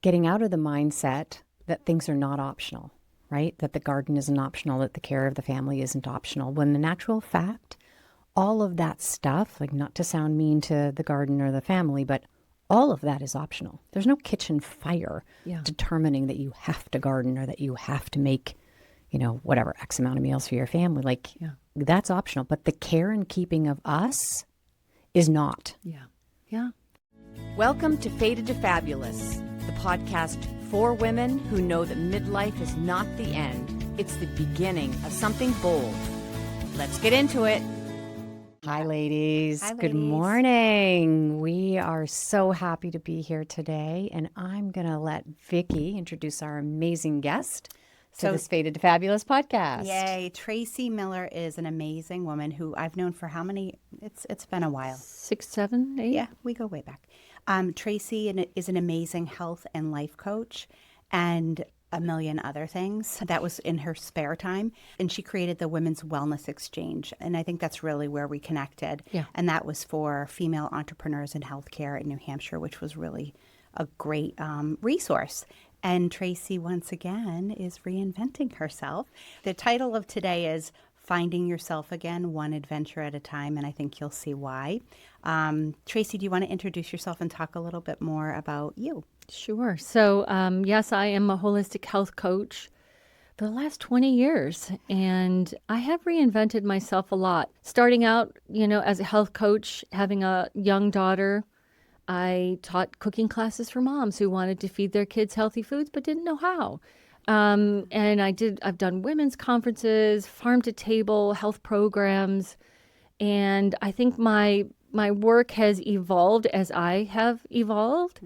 getting out of the mindset that things are not optional, right? That the garden isn't optional, that the care of the family isn't optional. When the natural fact, all of that stuff, like not to sound mean to the garden or the family, but all of that is optional. There's no kitchen fire determining that you have to garden or that you have to make, whatever, X amount of meals for your family. That's optional. But the care and keeping of us is not. Yeah. Welcome to Fated to Fabulous, the podcast for women who know that midlife is not the end. It's the beginning of something bold. Let's get into it. Hi, ladies. Hi, Good ladies. morning. We are so happy to be here today, and I'm going to let Vicki introduce our amazing guest to this Fated to Fabulous podcast. Yay. Tracy Miller is an amazing woman who I've known for how many? It's been a while. 6, 7, 8? Yeah, we go way back. Tracy is an amazing health and life coach and a million other things. That was in her spare time. And she created the Women's Wellness Exchange. And I think that's really where we connected. Yeah. And that was for female entrepreneurs in healthcare in New Hampshire, which was really a great resource. And Tracy, once again, is reinventing herself. The title of today is Finding Yourself Again, One Adventure at a Time, and I think you'll see why. Tracy, do you want to introduce yourself and talk a little bit more about you? Sure. So, yes, I am a holistic health coach for the last 20 years, and I have reinvented myself a lot. Starting out, as a health coach, having a young daughter, I taught cooking classes for moms who wanted to feed their kids healthy foods but didn't know how. And I've done women's conferences, farm to table health programs, and I think my work has evolved as I have evolved,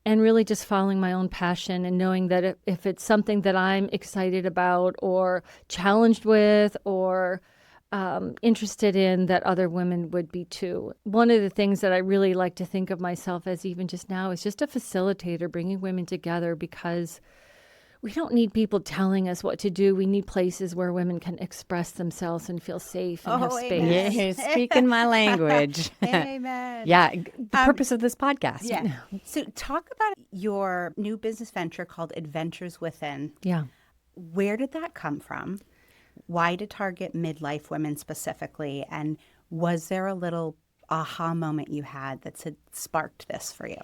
and really just following my own passion and knowing that if it's something that I'm excited about or challenged with or interested in, that other women would be too. One of the things that I really like to think of myself as even just now is just a facilitator, bringing women together, because we don't need people telling us what to do. We need places where women can express themselves and feel safe and have space. Amen. Yeah, you're speaking my language. Amen. Yeah, the purpose of this podcast. Yeah. So talk about your new business venture called Adventures Within. Yeah. Where did that come from? Why to target midlife women specifically? And was there a little aha moment you had that sparked this for you?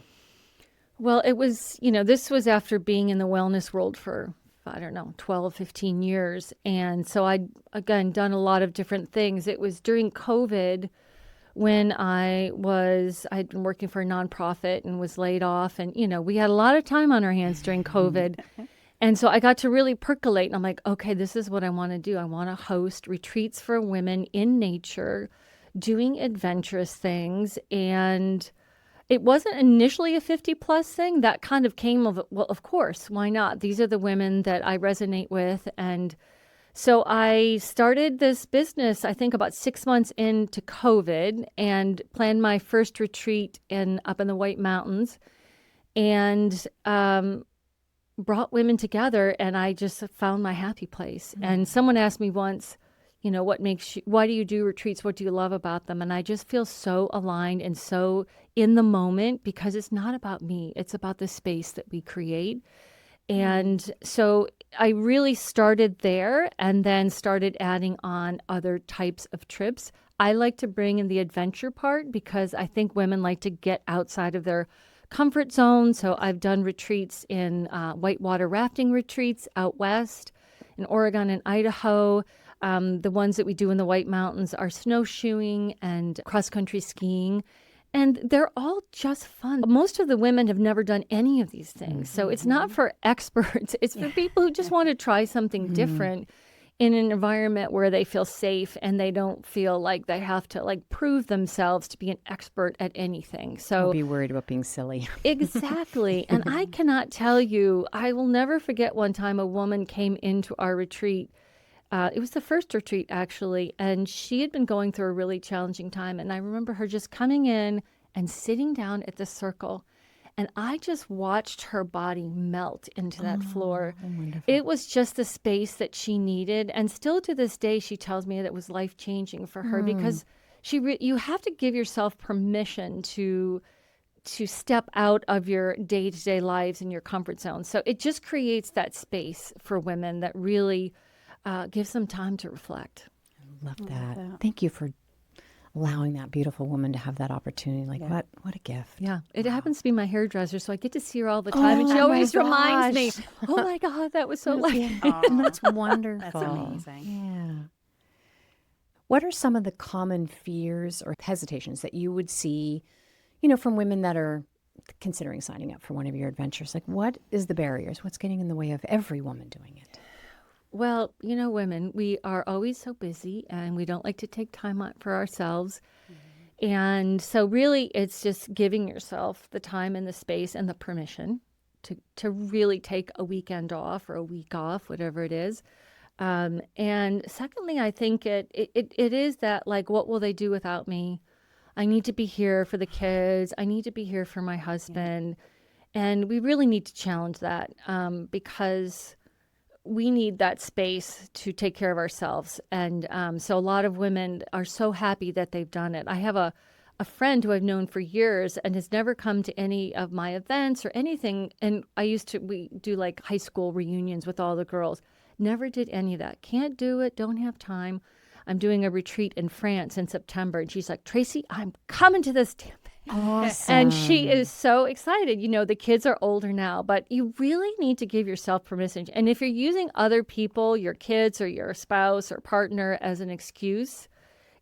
Well, it was, this was after being in the wellness world for, 12, 15 years. And so I'd, again, done a lot of different things. It was during COVID when I'd been working for a nonprofit and was laid off. And, we had a lot of time on our hands during COVID. And so I got to really percolate. And I'm like, okay, this is what I want to do. I want to host retreats for women in nature, doing adventurous things. And it wasn't initially a 50-plus thing. That kind of came of, well, of course, why not? These are the women that I resonate with. And so I started this business, I think about 6 months into COVID, and planned my first retreat up in the White Mountains, and brought women together, and I just found my happy place. Mm-hmm. And someone asked me once, why do you do retreats? What do you love about them? And I just feel so aligned and so in the moment, because it's not about me. It's about the space that we create. And so I really started there and then started adding on other types of trips. I like to bring in the adventure part because I think women like to get outside of their comfort zone. So I've done retreats in whitewater rafting retreats out west in Oregon and Idaho. The ones that we do in the White Mountains are snowshoeing and cross-country skiing. And they're all just fun. Most of the women have never done any of these things. So it's not for experts. It's for people who just want to try something different in an environment where they feel safe and they don't feel like they have to prove themselves to be an expert at anything. So Don't be worried about being silly. Exactly. And I cannot tell you, I will never forget one time a woman came into our retreat. It was the first retreat, actually, and she had been going through a really challenging time. And I remember her just coming in and sitting down at the circle, and I just watched her body melt into that floor. Wonderful. It was just the space that she needed. And still to this day, she tells me that it was life-changing for her because you have to give yourself permission to to step out of your day-to-day lives and your comfort zone. So it just creates that space for women that really gives them time to reflect. Love that. Thank you for allowing that beautiful woman to have that opportunity. Like, what a gift. Yeah, it happens to be my hairdresser, so I get to see her all the time, and she always reminds me, "Oh my God, that was so lucky." That's wonderful. That's amazing. Yeah. What are some of the common fears or hesitations that you would see, from women that are considering signing up for one of your adventures? Like, what is the barriers? What's getting in the way of every woman doing it? Well, women, we are always so busy and we don't like to take time out for ourselves. And so really it's just giving yourself the time and the space and the permission to really take a weekend off or a week off, whatever it is. And secondly, I think it is that, like, what will they do without me? I need to be here for the kids. I need to be here for my husband. And we really need to challenge that because we need that space to take care of ourselves. And so a lot of women are so happy that they've done it. I have a friend who I've known for years and has never come to any of my events or anything. And we do like high school reunions with all the girls. Never did any of that. Can't do it. Don't have time. I'm doing a retreat in France in September. And she's like, Tracy, I'm coming to this damn thing. Awesome. And she is so excited. The kids are older now, but you really need to give yourself permission. And if you're using other people, your kids or your spouse or partner as an excuse,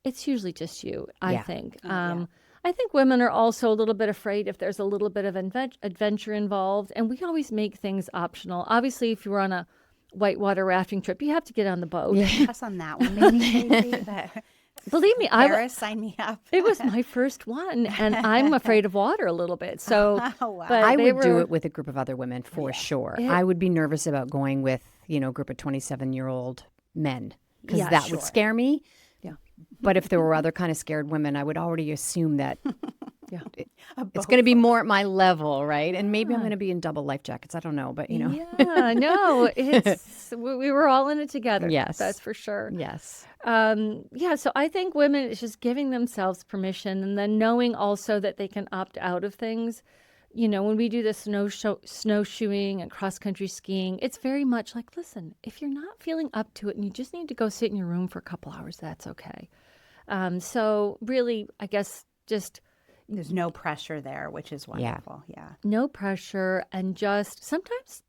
it's usually just you, I think. I think women are also a little bit afraid if there's a little bit of adventure involved. And we always make things optional. Obviously, if you're on a whitewater rafting trip, you have to get on the boat. Pass on that one, maybe. Believe me, Paris, sign me up. It was my first one, and I'm afraid of water a little bit. So, wow. but I would do it with a group of other women for sure. It- I would be nervous about going with, a group of 27-year-old men because Yeah, that would scare me. Yeah. But if there were other kind of scared women, I would already assume that it's boat going to be more at my level, right? And maybe I'm going to be in double life jackets. I don't know, but Yeah, no, we were all in it together. Yes. That's for sure. Yes. So I think women is just giving themselves permission and then knowing also that they can opt out of things. When we do the snowshoeing and cross-country skiing, it's very much like, listen, if you're not feeling up to it and you just need to go sit in your room for a couple hours, that's okay. So really, I guess just There's no pressure there, which is wonderful. Yeah. no pressure, and just sometimes,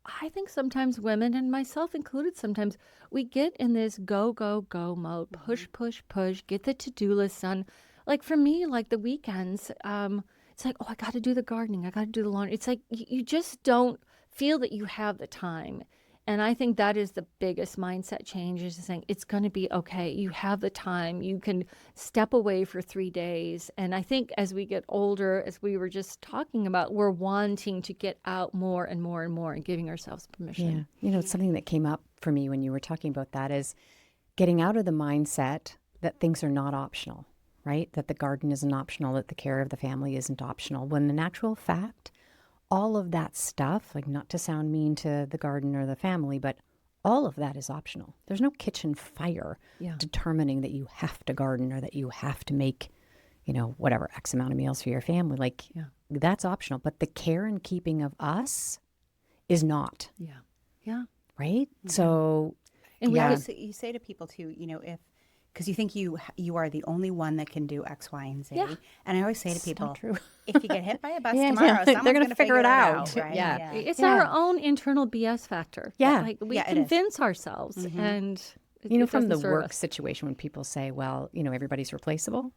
I think sometimes women, and myself included, sometimes we get in this go, go, go mode, push, push, push, get the to-do list done. Like for me, like the weekends, it's like, oh, I got to do the gardening. I got to do the laundry. It's like you just don't feel that you have the time. And I think that is the biggest mindset change, is saying it's going to be okay. You have the time. You can step away for 3 days. And I think as we get older, as we were just talking about, we're wanting to get out more and more and more and giving ourselves permission. Yeah. Something that came up for me when you were talking about that is getting out of the mindset that things are not optional, right? That the garden isn't optional, that the care of the family isn't optional. When the natural fact, all of that stuff, like, not to sound mean to the garden or the family, but all of that is optional. There's no kitchen fire determining that you have to garden or that you have to make, whatever X amount of meals for your family. Like, that's optional. But the care and keeping of us is not. Yeah. Right? So, And we always you say to people too, if because you think you are the only one that can do X, Y, and Z. Yeah. And I always say to people, not true. if you get hit by a bus Yeah, tomorrow, they're someone's gonna going to figure figure it out. right? Yeah. It's Yeah. our own internal BS factor. Yeah. Like we Yeah, it is. convince ourselves, and it From the doesn't serve work us. situation, when people say, well, everybody's replaceable.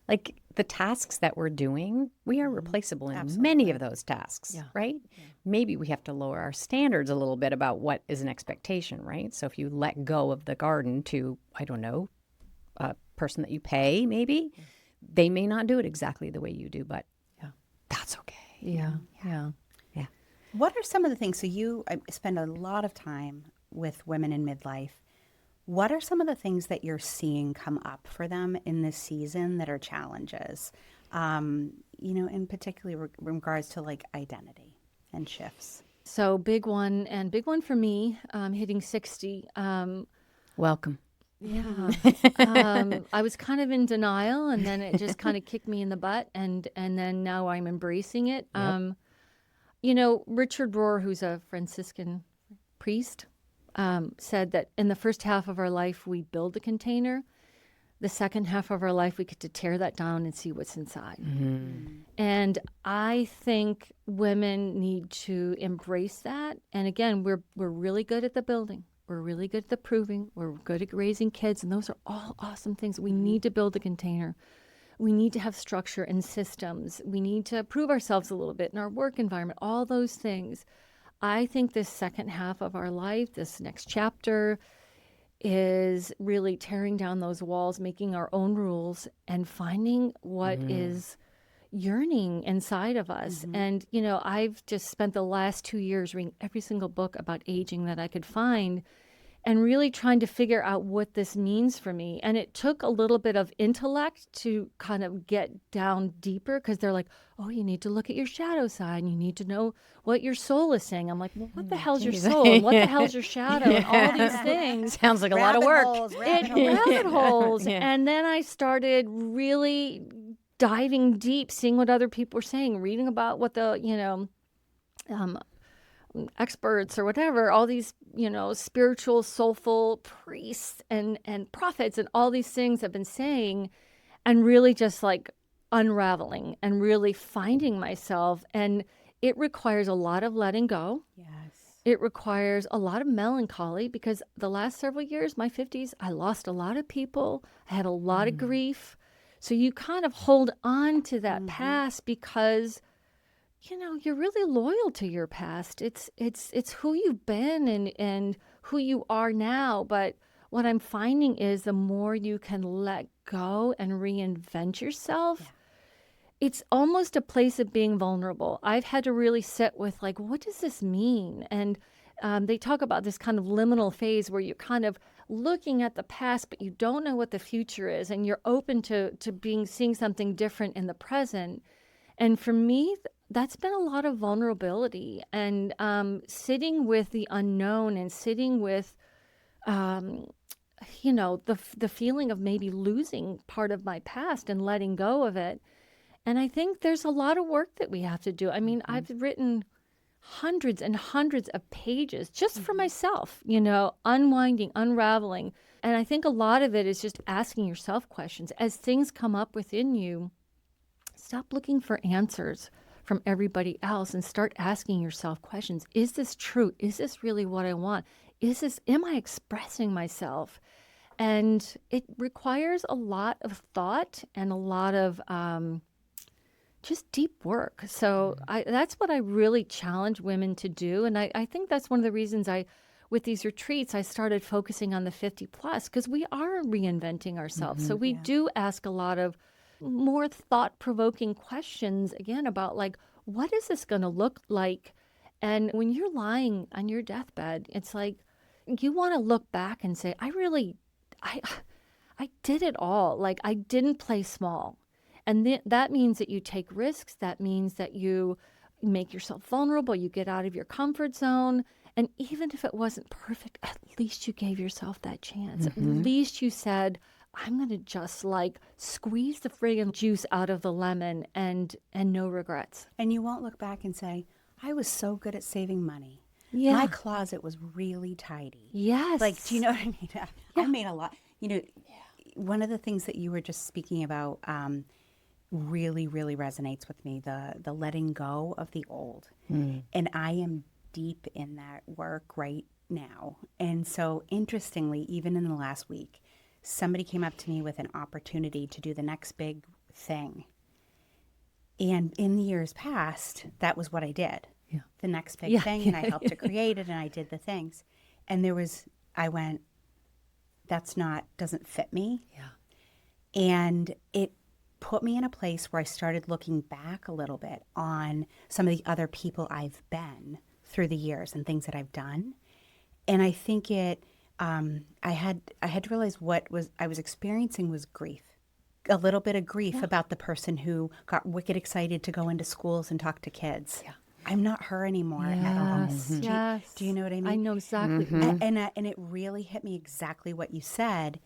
Like, the tasks that we're doing, we are replaceable in many of those tasks, right? Maybe we have to lower our standards a little bit about what is an expectation, right? So if you let go of the garden to, I don't know, a person that you pay, maybe, they may not do it exactly the way you do, but that's okay. Yeah. What are some of the things? So you spend a lot of time with women in midlife. What are some of the things that you're seeing come up for them in this season that are challenges? In particularly regards to like identity and shifts. So big one for me, hitting 60. Welcome. Yeah. I was kind of in denial, and then it just kind of kicked me in the butt, and then now I'm embracing it. Richard Rohr, who's a Franciscan priest, said that in the first half of our life, we build the container. The second half of our life, we get to tear that down and see what's inside. And I think women need to embrace that. And again, we're really good at the building. We're really good at the proving. We're good at raising kids. And those are all awesome things. We need to build a container. We need to have structure and systems. We need to prove ourselves a little bit in our work environment, all those things. I think this second half of our life, this next chapter, is really tearing down those walls, making our own rules, and finding what is yearning inside of us. And, I've just spent the last 2 years reading every single book about aging that I could find and really trying to figure out what this means for me. And it took a little bit of intellect to kind of get down deeper, because they're like, oh, you need to look at your shadow side and you need to know what your soul is saying. I'm like, well, what the hell's your soul and what the hell's your shadow and all these things? Sounds like a lot of work. Rabbit holes. And then I started really diving deep, seeing what other people were saying, reading about what the, experts or whatever, all these, spiritual, soulful priests and prophets and all these things have been saying, and really just like unraveling and really finding myself. And it requires a lot of letting go. Yes. It requires a lot of melancholy, because the last several years, my 50s, I lost a lot of people. I had a lot of grief. So you kind of hold on to that past because you're really loyal to your past. It's who you've been and who you are now. But what I'm finding is the more you can let go and reinvent yourself, it's almost a place of being vulnerable. I've had to really sit with, like, what does this mean? And they talk about this kind of liminal phase where you're kind of looking at the past, but you don't know what the future is, and you're open to seeing something different in the present. And for me, that's been a lot of vulnerability and sitting with the unknown and sitting with, the feeling of maybe losing part of my past and letting go of it. And I think there's a lot of work that we have to do. I mean, I've written hundreds and hundreds of pages just for myself, unwinding, unraveling. And I think a lot of it is just asking yourself questions. As things come up within you, stop looking for answers from everybody else and start asking yourself questions. Is this true? Is this really what I want? Am I expressing myself? And it requires a lot of thought and a lot of just deep work. So that's what I really challenge women to do. And I think that's one of the reasons with these retreats, I started focusing on the 50 plus, because we are reinventing ourselves. So we do ask a lot of more thought-provoking questions, again, about like, what is this going to look like? And when you're lying on your deathbed, it's like you want to look back and say, I did it all. Like, I didn't play small. And that means that you take risks. That means that you make yourself vulnerable. You get out of your comfort zone. And even if it wasn't perfect, at least you gave yourself that chance. At least you said, I'm going to just like squeeze the friggin' juice out of the lemon and no regrets. And you won't look back and say, I was so good at saving money. Yeah. My closet was really tidy. Yes. Like, do you know what I mean? I made a lot. One of the things that you were just speaking about really, really resonates with me, the letting go of the old. And I am deep in that work right now. And so interestingly, even in the last week, somebody came up to me with an opportunity to do the next big thing. And in the years past, that was what I did. Yeah. The next big thing, and I helped to create it, and I did the things. And I went, doesn't fit me. Yeah. And it put me in a place where I started looking back a little bit on some of the other people I've been through the years and things that I've done. And I think I had to realize what I was experiencing was grief. A little bit of grief about the person who got wicked excited to go into schools and talk to kids. Yeah. I'm not her anymore at all. Do you know what I mean? I know exactly. And it really hit me exactly what you said.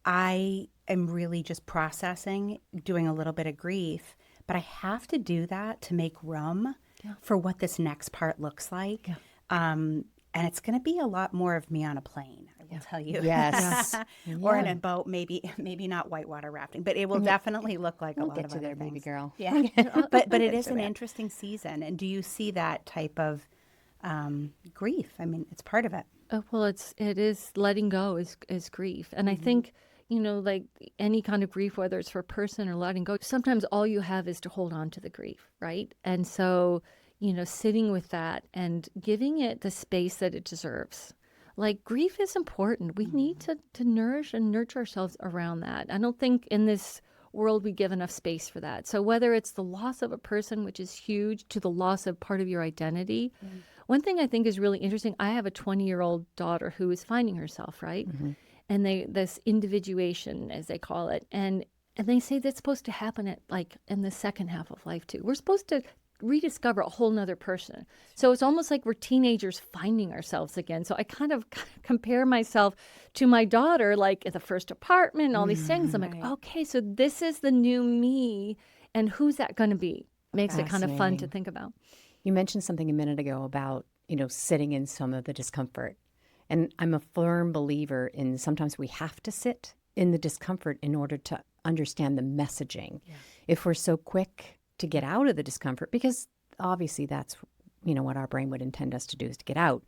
I am really just processing, doing a little bit of grief, but I have to do that to make room for what this next part looks like. And it's going to be a lot more of me on a plane, I will tell you. Yes. Or in a boat, maybe not whitewater rafting, but it will definitely look like a lot get of you other there, things. baby girl. Yeah, but it is an interesting season. And do you see that type of grief? I mean, it's part of it. Well, it is letting go is grief. And I think, like any kind of grief, whether it's for a person or letting go, sometimes all you have is to hold on to the grief, right? And so, sitting with that and giving it the space that it deserves. Like grief is important. We need to nourish and nurture ourselves around that. I don't think in this world we give enough space for that. So whether it's the loss of a person, which is huge, to the loss of part of your identity, one thing I think is really interesting, I have a 20-year-old daughter who is finding herself, right? And this individuation, as they call it, and they say that's supposed to happen at in the second half of life too. We're supposed to rediscover a whole nother person. So it's almost like we're teenagers finding ourselves again. So I kind of compare myself to my daughter, like at the first apartment, all these things. I'm like, okay, so this is the new me, and who's that going to be? Makes it kind of fun to think about. You mentioned something a minute ago about, sitting in some of the discomfort. And I'm a firm believer in sometimes we have to sit in the discomfort in order to understand the messaging. If we're so quick to get out of the discomfort, because obviously that's, what our brain would intend us to do is to get out.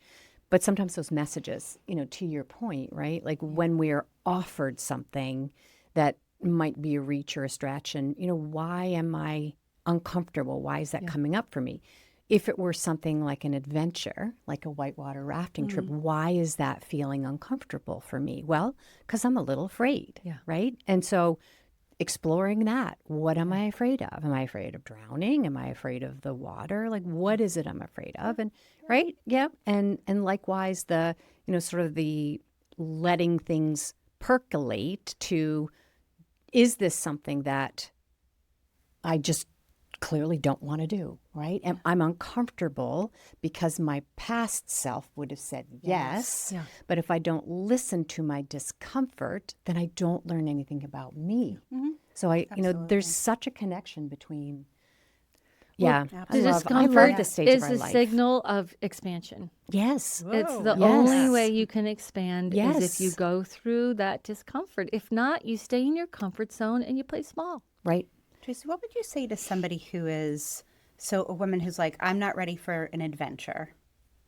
But sometimes those messages, to your point, right? Like when we're offered something that might be a reach or a stretch and, why am I uncomfortable? Why is that coming up for me? If it were something like an adventure, like a whitewater rafting trip, why is that feeling uncomfortable for me? Well, because I'm a little afraid, right? And so exploring that. What am I afraid of? Am I afraid of drowning? Am I afraid of the water? Like, what is it I'm afraid of? And right, and likewise, the sort of the letting things percolate to, is this something that I just clearly don't want to do, right? And I'm uncomfortable because my past self would have said yes. But if I don't listen to my discomfort, then I don't learn anything about me. So there's such a connection between. The discomfort this stage of our is a life. signal of expansion. Yes. It's the only way you can expand is if you go through that discomfort. If not, you stay in your comfort zone and you play small. Right. Tracy, what would you say to somebody who is, so a woman who's like, I'm not ready for an adventure,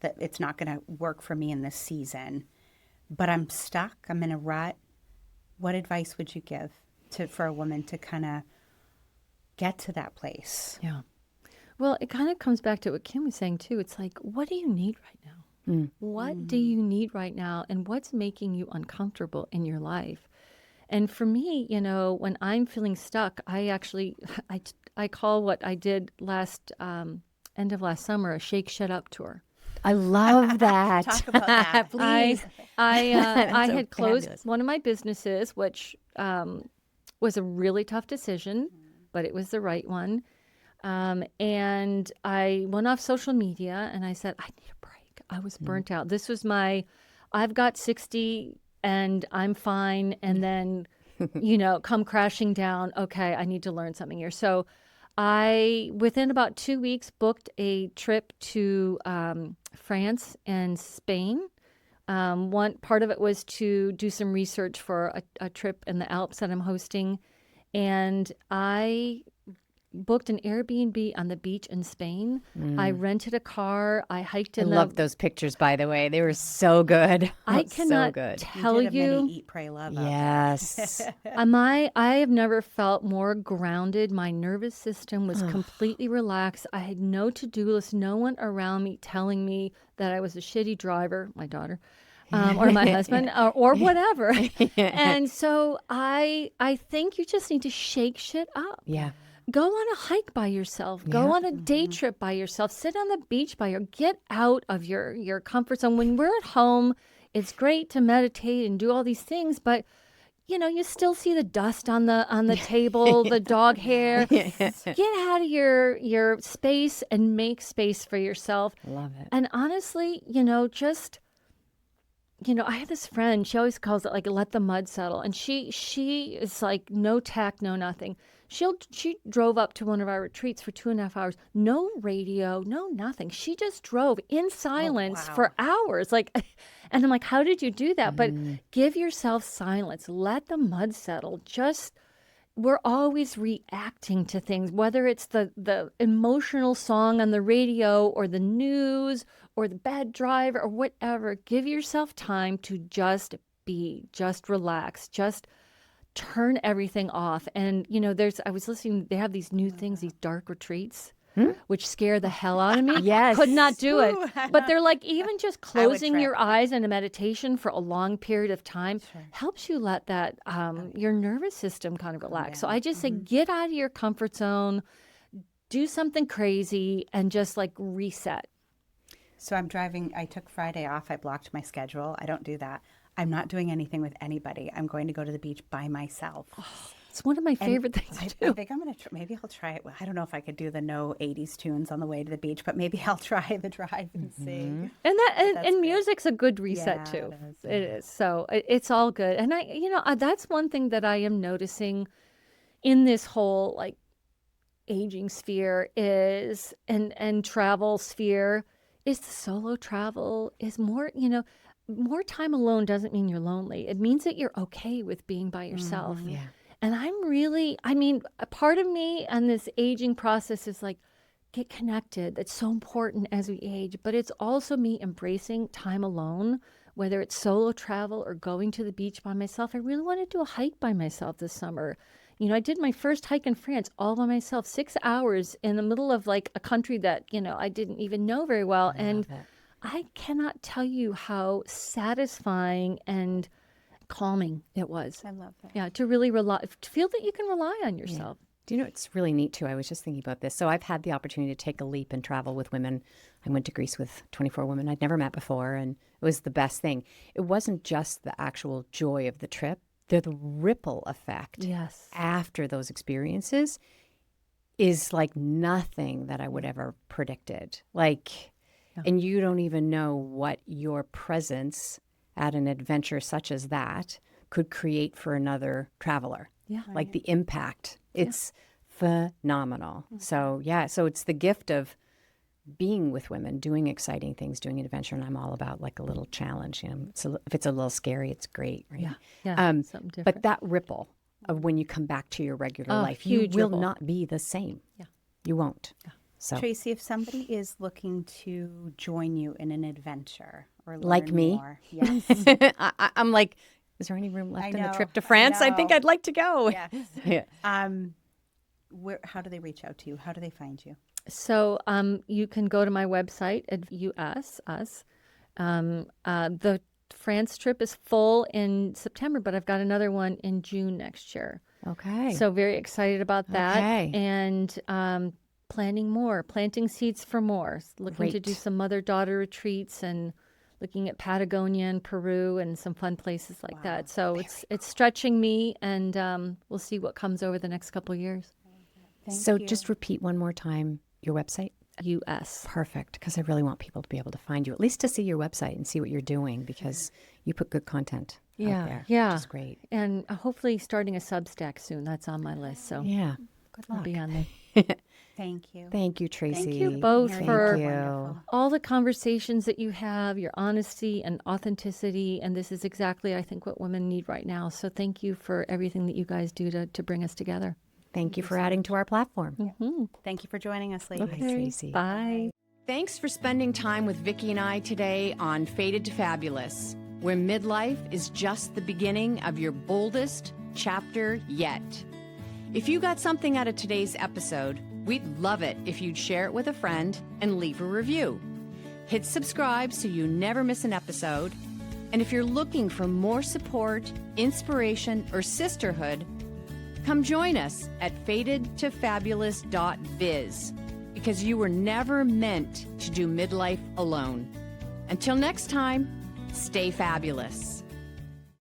that it's not going to work for me in this season, but I'm stuck, I'm in a rut. What advice would you give for a woman to kind of get to that place? Yeah. Well, it kind of comes back to what Kim was saying too. It's like, what do you need right now? What do you need right now? And what's making you uncomfortable in your life? And for me, when I'm feeling stuck, I actually, I call what I did end of last summer, a Shake, Shut Up tour. I love that. Talk about that, please. I so had closed fabulous. one of my businesses, which was a really tough decision, but it was the right one. And I went off social media and I said, I need a break. I was burnt out. This was I've got 60 and I'm fine. And then, come crashing down. Okay, I need to learn something here. So I, within about 2 weeks, booked a trip to France and Spain. One part of it was to do some research for a trip in the Alps that I'm hosting. And I booked an Airbnb on the beach in Spain. I rented a car. I hiked in I love those pictures, by the way. They were so good. I cannot so good. tell You did a you. mini Eat, Pray, Love. Yes. I have never felt more grounded. My nervous system was completely relaxed. I had no to-do list, no one around me telling me that I was a shitty driver, my daughter, or my husband, or whatever. And so I think you just need to shake shit up. Yeah. Go on a hike by yourself. Go on a day trip by yourself. Sit on the beach by yourself. Get out of your comfort zone. When we're at home, it's great to meditate and do all these things, but you still see the dust on the table, the dog hair. Get out of your space and make space for yourself. Love it. And honestly, just I have this friend, she always calls it like let the mud settle. And she is like no tech, no nothing. She drove up to one of our retreats for 2.5 hours. No radio, no nothing. She just drove in silence for hours. Like, and I'm like, how did you do that? But give yourself silence. Let the mud settle. We're always reacting to things, whether it's the emotional song on the radio or the news or the bad drive or whatever. Give yourself time to just be, just relax, just turn everything off. And, I was listening, they have these new things, these dark retreats, which scare the hell out of me. Yes. Could not do it. But they're like, even just closing your eyes in a meditation for a long period of time helps you let that, your nervous system kind of relax. So I just say, get out of your comfort zone, do something crazy, and just like reset. So I'm driving. I took Friday off. I blocked my schedule. I don't do that. I'm not doing anything with anybody. I'm going to go to the beach by myself. It's one of my favorite things to do. I think I'm going to maybe I'll try it. Well, I don't know if I could do the no 80s tunes on the way to the beach, but maybe I'll try the drive and see. And music's a good reset too. It is. So it's all good. And that's one thing that I am noticing in this whole like aging sphere is and travel sphere is the solo travel is more, more time alone doesn't mean you're lonely. It means that you're okay with being by yourself. Yeah. And a part of me and this aging process is like, get connected. That's so important as we age. But it's also me embracing time alone, whether it's solo travel or going to the beach by myself. I really want to do a hike by myself this summer. I did my first hike in France all by myself, 6 hours in the middle of like a country that, I didn't even know very well. And I cannot tell you how satisfying and calming it was. I love that. Yeah, to really to feel that you can rely on yourself. Yeah. Do you know, it's really neat too. I was just thinking about this. So I've had the opportunity to take a leap and travel with women. I went to Greece with 24 women I'd never met before, and it was the best thing. It wasn't just the actual joy of the trip. The ripple effect after those experiences is like nothing that I would ever predicted. And you don't even know what your presence at an adventure such as that could create for another traveler. Yeah. Like the impact. It's phenomenal. So it's the gift of being with women, doing exciting things, doing an adventure, and I'm all about like a little challenge. If it's a little scary, it's great, right? Yeah, something different. But that ripple of when you come back to your regular life, you will not be the same. Yeah, you won't. Yeah. So Tracy, if somebody is looking to join you in an adventure or learn like me, more, yes, I'm like, is there any room left in the trip to France? I think I'd like to go. Yes. Yeah. How do they reach out to you? How do they find you? So you can go to my website at us. The France trip is full in September, but I've got another one in June next year. Okay. So very excited about that. Okay. And planting seeds for more. Looking to do some mother-daughter retreats and looking at Patagonia and Peru and some fun places like that. So it's stretching me, and we'll see what comes over the next couple of years. Thank you. Just repeat one more time your website. US. Perfect, because I really want people to be able to find you, at least to see your website and see what you're doing, because you put good content out there. Yeah. Which is great. And hopefully starting a Substack soon. That's on my list. So Yeah. Good luck. I'll be on there. Thank you. Thank you, Tracy. Thank you both for you. all the conversations that you have, your honesty and authenticity. And this is exactly, I think, what women need right now. So thank you for everything that you guys do to bring us together. Thank you for adding to our platform. Mm-hmm. Thank you for joining us, ladies. Bye, Tracy. Bye. Thanks for spending time with Vicki and I today on Fated to Fabulous, where midlife is just the beginning of your boldest chapter yet. If you got something out of today's episode, we'd love it if you'd share it with a friend and leave a review. Hit subscribe so you never miss an episode. And if you're looking for more support, inspiration, or sisterhood, come join us at fatedtofabulous.biz, because you were never meant to do midlife alone. Until next time, stay fabulous.